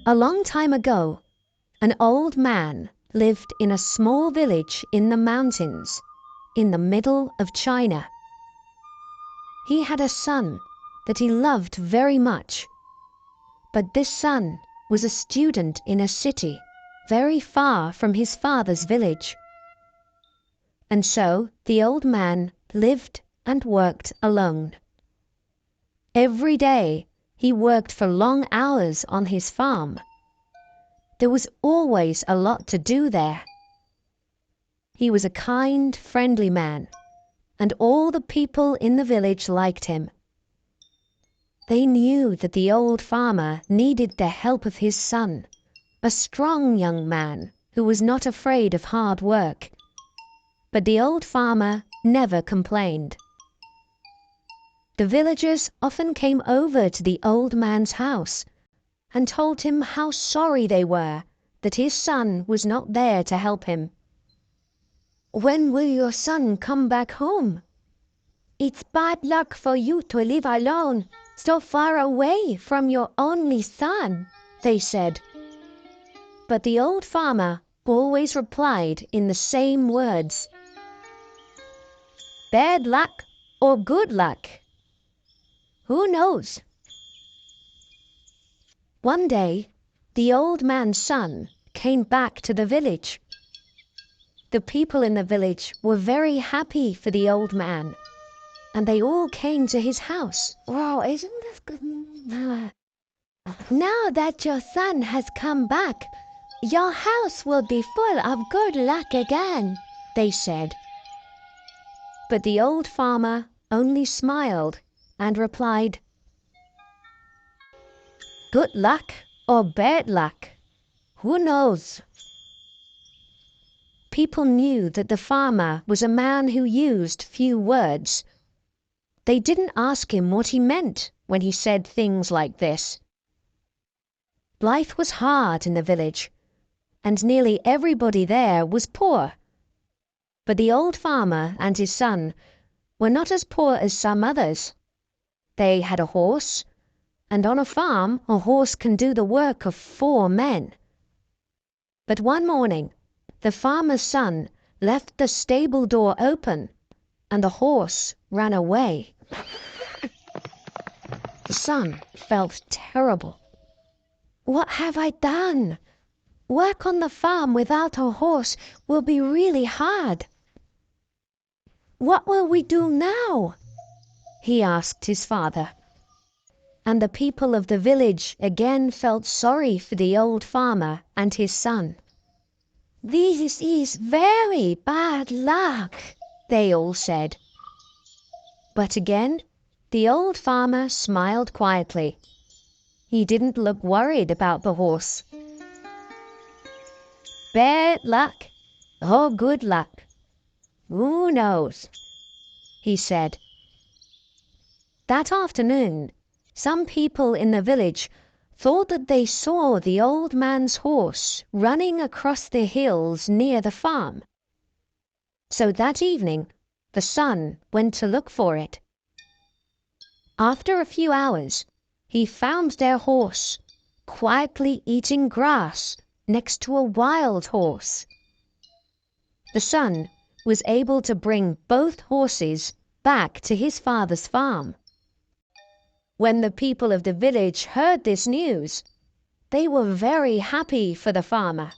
A long time ago, an old man lived in a small village in the mountains, in the middle of China. He had a son that he loved very much, but this son was a student in a city very far from his father's village. And so the old man lived and worked alone. Every day he worked for long hours on his farm. There was always a lot to do there. He was a kind, friendly man, and all the people in the village liked him. They knew that the old farmer needed the help of his son, a strong young man who was not afraid of hard work. But the old farmer never complained. The villagers often came over to the old man's house and told him how sorry they were that his son was not there to help him. "When will your son come back home?" "It's bad luck for you to live alone, so far away from your only son," they said. But the old farmer always replied in the same words: "Bad luck or good luck? Who knows?" One day, the old man's son came back to the village. The people in the village were very happy for the old man, and they all came to his house. "Wow, isn't this good? Now that your son has come back, your house will be full of good luck again," they said. But the old farmer only smiled and replied, "Good luck or bad luck? Who knows?" People knew that the farmer was a man who used few words. They didn't ask him what he meant when he said things like this. Life was hard in the village, and nearly everybody there was poor. But the old farmer and his son were not as poor as some others. They had a horse, and on a farm a horse can do the work of 4 men. But one morning, the farmer's son left the stable door open, and the horse ran away. The son felt terrible. "What have I done? Work on the farm without a horse will be really hard. What will we do now?" he asked his father. And the people of the village again felt sorry for the old farmer and his son. "This is very bad luck," they all said. But again, the old farmer smiled quietly. He didn't look worried about the horse. "Bad luck or good luck? Who knows?" he said. That afternoon, some people in the village thought that they saw the old man's horse running across the hills near the farm. So that evening, the son went to look for it. After a few hours, he found their horse quietly eating grass next to a wild horse. The son was able to bring both horses back to his father's farm. When the people of the village heard this news, they were very happy for the farmer.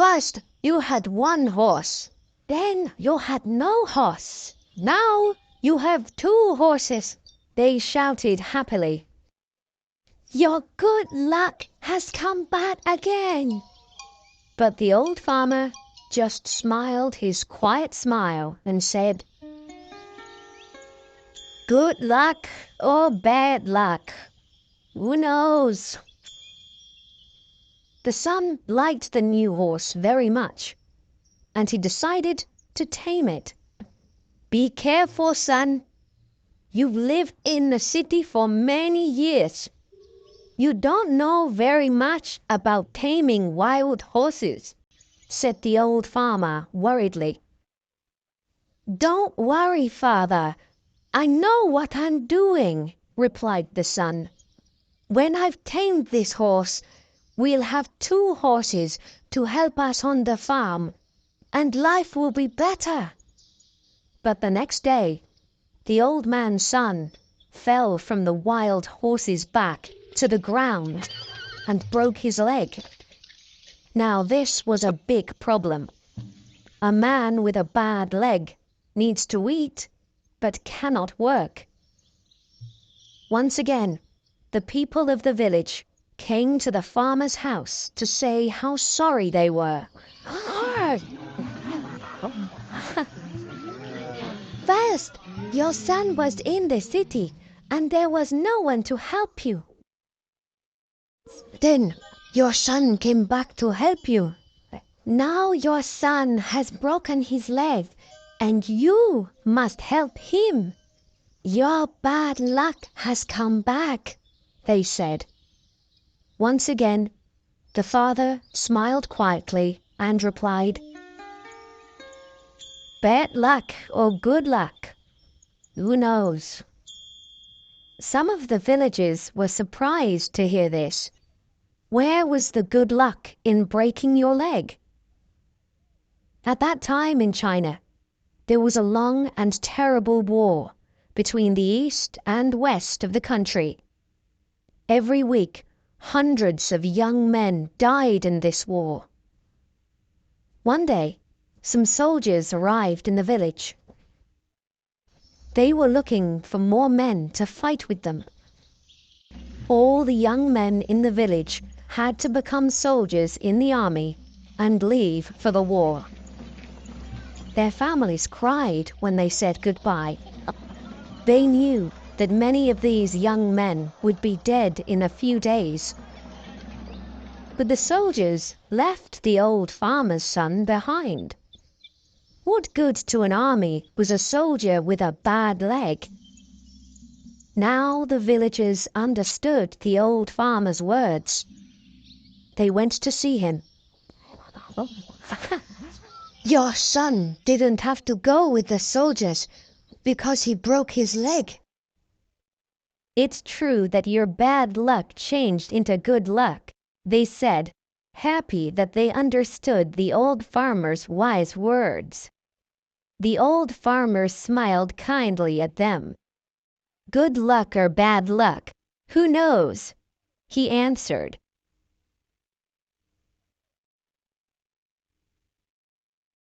"First you had one horse, then you had no horse. Now you have 2 horses," they shouted happily. "Your good luck has come back again." But the old farmer just smiled his quiet smile and said, "Good luck or bad luck? Who knows?" The son liked the new horse very much, and he decided to tame it. "Be careful, son. You've lived in the city for many years. You don't know very much about taming wild horses," said the old farmer worriedly. "Don't worry, father. I know what I'm doing, replied the son. When I've tamed this horse, we'll have 2 horses to help us on the farm, and life will be better. But the next day, the old man's son fell from the wild horse's back to the ground and broke his leg. Now this was a big problem. A man with a bad leg needs to eat, but cannot work. Once again, the people of the village came to the farmer's house to say how sorry they were. First, your son was in the city, and there was no one to help you. Then your son came back to help you. Now your son has broken his leg, and you must help him. Your bad luck has come back, they said. Once again, the father smiled quietly and replied, Bad luck or good luck? Who knows? Some of the villagers were surprised to hear this. Where was the good luck in breaking your leg? At that time in China, there was a long and terrible war between the east and west of the country. Every week, hundreds of young men died in this war. One day, some soldiers arrived in the village. They were looking for more men to fight with them. All the young men in the village had to become soldiers in the army and leave for the war. Their families cried when they said goodbye. They knew that many of these young men would be dead in a few days. But the soldiers left the old farmer's son behind. What good to an army was a soldier with a bad leg? Now the villagers understood the old farmer's words. They went to see him. Your son didn't have to go with the soldiers because he broke his leg. It's true that your bad luck changed into good luck, they said, happy that they understood the old farmer's wise words. The old farmer smiled kindly at them. Good luck or bad luck, who knows? He answered.